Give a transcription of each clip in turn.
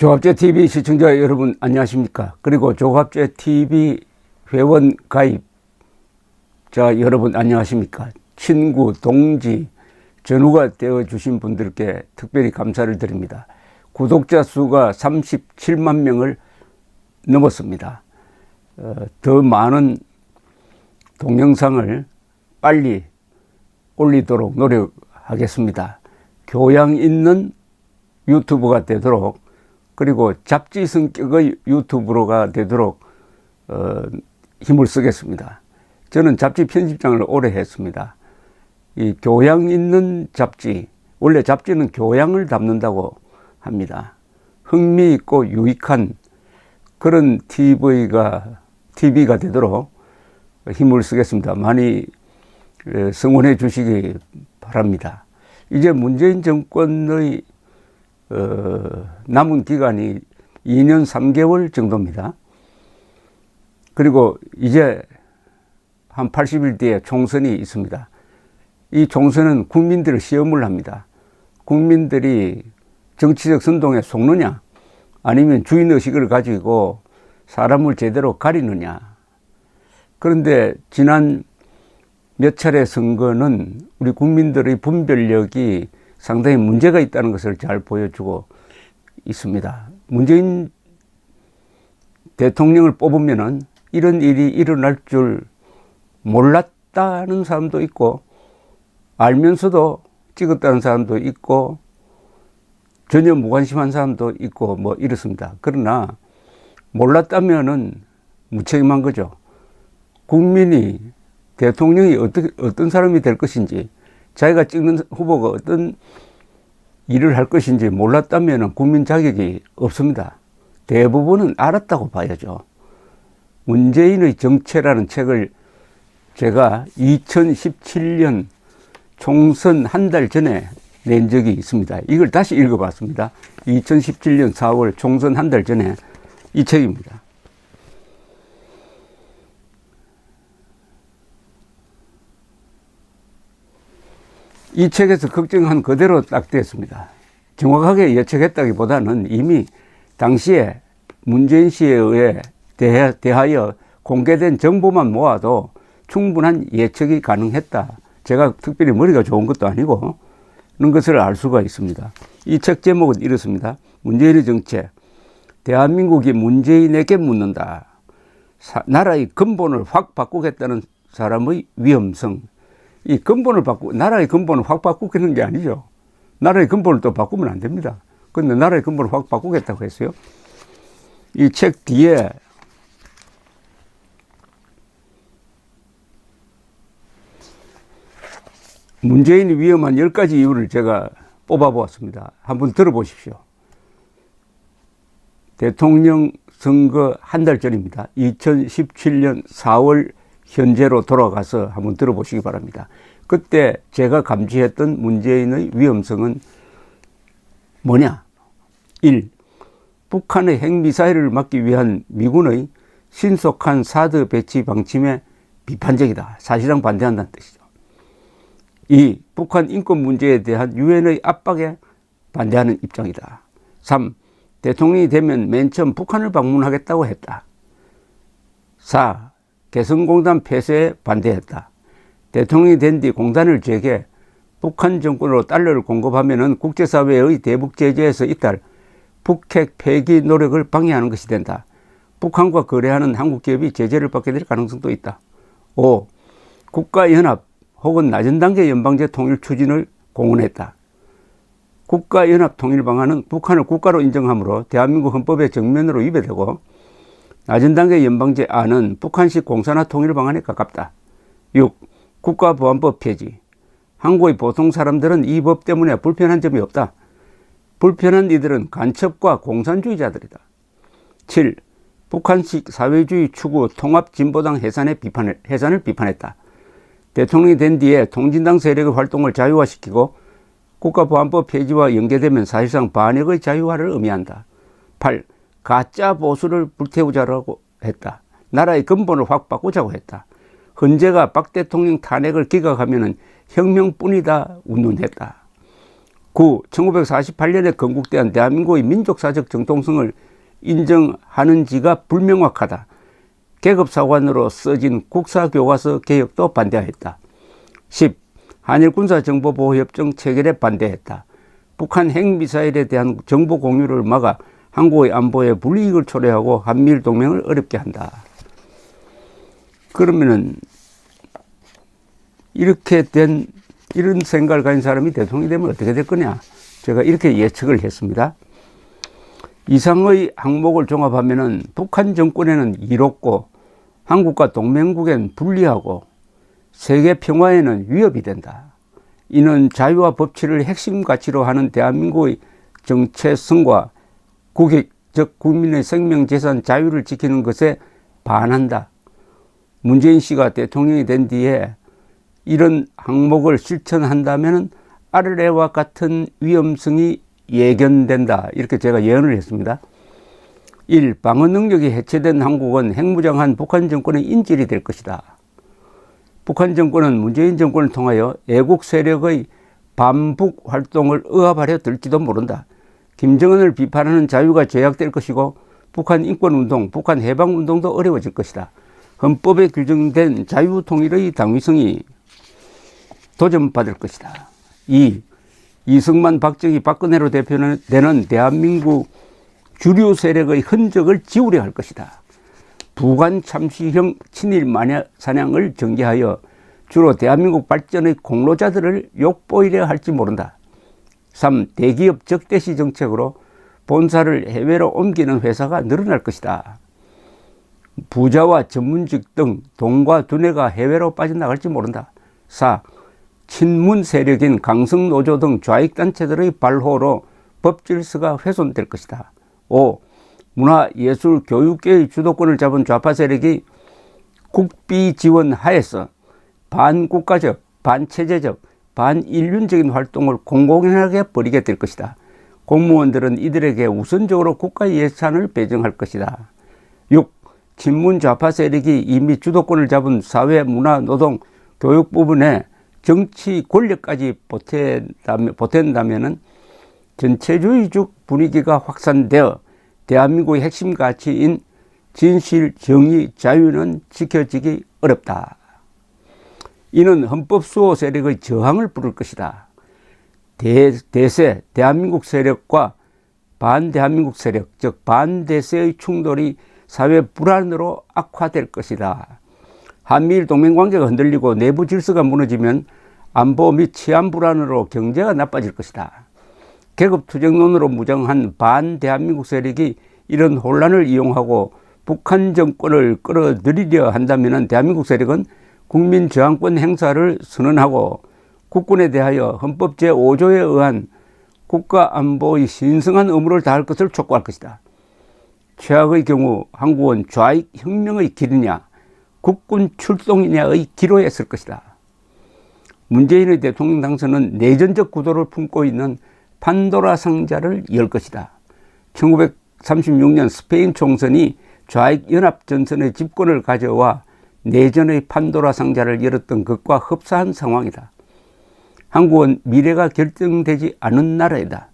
조갑제 TV 시청자 여러분 안녕하십니까? 그리고 조갑제 TV 회원 가입자 여러분 안녕하십니까? 친구, 동지, 전우가 되어 주신 분들께 특별히 감사를 드립니다. 구독자 수가 37만 명을 넘었습니다. 더 많은 동영상을 빨리 올리도록 노력하겠습니다. 교양 있는 유튜브가 되도록, 그리고 잡지 성격의 유튜브가 되도록 힘을 쓰겠습니다. 저는 잡지 편집장을 오래 했습니다. 이 교양 있는 잡지, 원래 잡지는 교양을 담는다고 합니다. 흥미있고 유익한 그런 TV가 되도록 힘을 쓰겠습니다. 많이 성원해 주시기 바랍니다. 이제 문재인 정권의 남은 기간이 2년 3개월 정도입니다. 그리고 이제 한 80일 뒤에 총선이 있습니다. 이 총선은 국민들을 시험을 합니다. 국민들이 정치적 선동에 속느냐, 아니면 주인의식을 가지고 사람을 제대로 가리느냐. 그런데 지난 몇 차례 선거는 우리 국민들의 분별력이 상당히 문제가 있다는 것을 잘 보여주고 있습니다. 문재인 대통령을 뽑으면은 이런 일이 일어날 줄 몰랐다는 사람도 있고, 알면서도 찍었다는 사람도 있고, 전혀 무관심한 사람도 있고, 뭐 이렇습니다. 그러나 몰랐다면은 무책임한 거죠. 국민이 대통령이 어떤 사람이 될 것인지, 자기가 찍는 후보가 어떤 일을 할 것인지 몰랐다면 국민 자격이 없습니다. 대부분은 알았다고 봐야죠. 문재인의 정체라는 책을 제가 2017년 총선 한 달 전에 낸 적이 있습니다. 이걸 다시 읽어봤습니다. 2017년 4월 총선 한 달 전에 이 책입니다. 이 책에서 걱정한 그대로 딱 됐습니다. 정확하게 예측했다기보다는 이미 당시에 문재인 씨에 의해 대하여 공개된 정보만 모아도 충분한 예측이 가능했다. 제가 특별히 머리가 좋은 것도 아니고 그런 것을 알 수가 있습니다. 이 책 제목은 이렇습니다. 문재인의 정체. 대한민국이 문재인에게 묻는다. 나라의 근본을 확 바꾸겠다는 사람의 위험성. 이 근본을 나라의 근본을 확 바꾸겠는 게 아니죠. 나라의 근본을 또 바꾸면 안 됩니다. 그런데 나라의 근본을 확 바꾸겠다고 했어요. 이 책 뒤에 문재인이 위험한 10가지 이유를 제가 뽑아보았습니다. 한번 들어보십시오. 대통령 선거 한 달 전입니다. 2017년 4월 현재로 돌아가서 한번 들어보시기 바랍니다. 그때 제가 감지했던 문재인의 위험성은 뭐냐? 1. 북한의 핵미사일을 막기 위한 미군의 신속한 사드 배치 방침에 비판적이다. 사실상 반대한다는 뜻이죠. 2. 북한 인권 문제에 대한 유엔의 압박에 반대하는 입장이다. 3. 대통령이 되면 맨 처음 북한을 방문하겠다고 했다. 4. 개성공단 폐쇄에 반대했다. 대통령이 된 뒤 공단을 재개, 북한 정권으로 달러를 공급하면 국제사회의 대북 제재에서 이탈, 북핵 폐기 노력을 방해하는 것이 된다. 북한과 거래하는 한국 기업이 제재를 받게 될 가능성도 있다. 5. 국가연합 혹은 낮은 단계 연방제 통일 추진을 공언했다. 국가연합 통일 방안은 북한을 국가로 인정하므로 대한민국 헌법에 정면으로 위배되고, 낮은 단계 연방제 안은 북한식 공산화 통일 방안에 가깝다. 6. 국가보안법 폐지. 한국의 보통 사람들은 이 법 때문에 불편한 점이 없다. 불편한 이들은 간첩과 공산주의자들이다. 7. 북한식 사회주의 추구 통합진보당 해산을 비판했다. 대통령이 된 뒤에 통진당 세력의 활동을 자유화시키고 국가보안법 폐지와 연계되면 사실상 반역의 자유화를 의미한다. 8. 가짜 보수를 불태우자라고 했다. 나라의 근본을 확 바꾸자고 했다. 헌재가 박 대통령 탄핵을 기각하면 혁명뿐이다 운운했다. 1948년에 건국된 대한민국의 민족사적 정통성을 인정하는지가 불명확하다. 계급사관으로 써진 국사교과서 개혁도 반대하였다. 10. 한일 군사정보보호협정 체결에 반대했다. 북한 핵미사일에 대한 정보 공유를 막아 한국의 안보에 불이익을 초래하고 한미일 동맹을 어렵게 한다. 그러면은 이렇게 된 이런 생각을 가진 사람이 대통령이 되면 어떻게 될 거냐? 제가 이렇게 예측을 했습니다. 이상의 항목을 종합하면은 북한 정권에는 이롭고 한국과 동맹국엔 불리하고 세계 평화에는 위협이 된다. 이는 자유와 법치를 핵심 가치로 하는 대한민국의 정체성과 국익, 국민의 생명, 재산, 자유를 지키는 것에 반한다. 문재인 씨가 대통령이 된 뒤에 이런 항목을 실천한다면 아래와 같은 위험성이 예견된다. 이렇게 제가 예언을 했습니다. 1. 방어 능력이 해체된 한국은 핵무장한 북한 정권의 인질이 될 것이다. 북한 정권은 문재인 정권을 통하여 애국 세력의 반북 활동을 억압하려 들지도 모른다. 김정은을 비판하는 자유가 제약될 것이고 북한 인권운동, 북한 해방운동도 어려워질 것이다. 헌법에 규정된 자유통일의 당위성이 도전받을 것이다. 2. 이승만, 박정희, 박근혜로 대표되는 대한민국 주류 세력의 흔적을 지우려 할 것이다. 부관 참시형 친일 사냥을 전개하여 주로 대한민국 발전의 공로자들을 욕보이려 할지 모른다. 3. 대기업 적대시 정책으로 본사를 해외로 옮기는 회사가 늘어날 것이다. 부자와 전문직 등 돈과 두뇌가 해외로 빠져나갈지 모른다. 4. 친문 세력인 강성노조 등 좌익단체들의 발호로 법질서가 훼손될 것이다. 5. 문화, 예술, 교육계의 주도권을 잡은 좌파 세력이 국비 지원 하에서 반국가적, 반체제적, 반인륜적인 활동을 공공연하게 벌이게 될 것이다. 공무원들은 이들에게 우선적으로 국가 예산을 배정할 것이다. 6. 친문 좌파 세력이 이미 주도권을 잡은 사회, 문화, 노동, 교육 부분에 정치 권력까지 보탠다면 전체주의적 분위기가 확산되어 대한민국의 핵심 가치인 진실, 정의, 자유는 지켜지기 어렵다. 이는 헌법 수호 세력의 저항을 부를 것이다. 대세, 대한민국 세력과 반대한민국 세력, 즉 반대세의 충돌이 사회 불안으로 악화될 것이다. 한미일 동맹관계가 흔들리고 내부 질서가 무너지면 안보 및 치안 불안으로 경제가 나빠질 것이다. 계급투쟁론으로 무장한 반대한민국 세력이 이런 혼란을 이용하고 북한 정권을 끌어들이려 한다면 대한민국 세력은 국민저항권 행사를 선언하고 국군에 대하여 헌법 제5조에 의한 국가안보의 신성한 의무를 다할 것을 촉구할 것이다. 최악의 경우 한국은 좌익 혁명의 길이냐 국군 출동이냐의 기로에 설 것이다. 문재인의 대통령 당선은 내전적 구도를 품고 있는 판도라 상자를 열 것이다. 1936년 스페인 총선이 좌익 연합전선의 집권을 가져와 내전의 판도라 상자를 열었던 것과 흡사한 상황이다. 한국은 미래가 결정되지 않은 나라이다.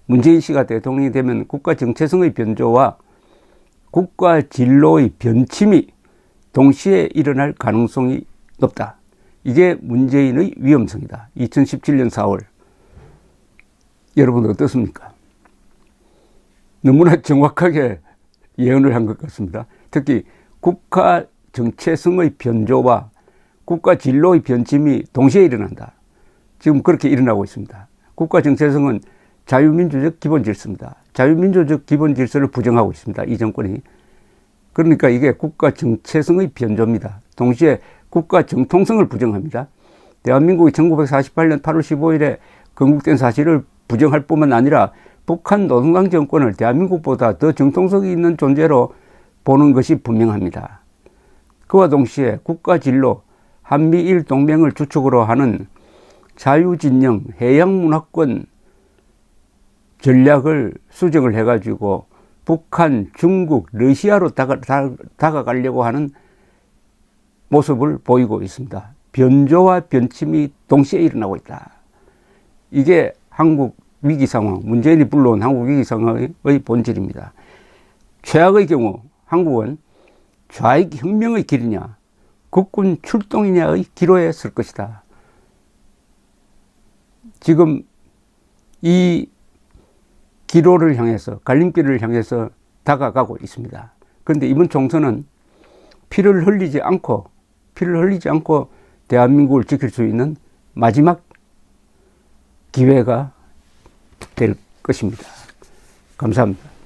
문재인 씨가 대통령이 되면 국가 정체성의 변조와 국가 진로의 변침이 동시에 일어날 가능성이 높다. 이게 문재인의 위험성이다. 2017년 4월. 여러분 어떻습니까? 너무나 정확하게 예언을 한 것 같습니다. 특히 국가 정체성의 변조와 국가 진로의 변침이 동시에 일어난다. 지금 그렇게 일어나고 있습니다. 국가 정체성은 자유민주적 기본질서입니다. 자유민주적 기본질서를 부정하고 있습니다. 이 정권이. 그러니까 이게 국가 정체성의 변조입니다. 동시에 국가 정통성을 부정합니다. 대한민국이 1948년 8월 15일에 건국된 사실을 부정할 뿐만 아니라 북한 노동당 정권을 대한민국보다 더 정통성이 있는 존재로 보는 것이 분명합니다. 그와 동시에 국가 진로, 한미일 동맹을 주축으로 하는 자유진영, 해양문화권 전략을 수정을 해가지고 북한, 중국, 러시아로 다가가려고 하는 모습을 보이고 있습니다. 변조와 변침이 동시에 일어나고 있다. 이게 한국 위기 상황, 문재인이 불러온 한국 위기 상황의 본질입니다. 최악의 경우 한국은 좌익 혁명의 길이냐, 국군 출동이냐의 기로에 설 것이다. 지금 이 기로를 향해서, 갈림길을 향해서 다가가고 있습니다. 그런데 이번 총선은 피를 흘리지 않고 대한민국을 지킬 수 있는 마지막 기회가 될 것입니다. 감사합니다.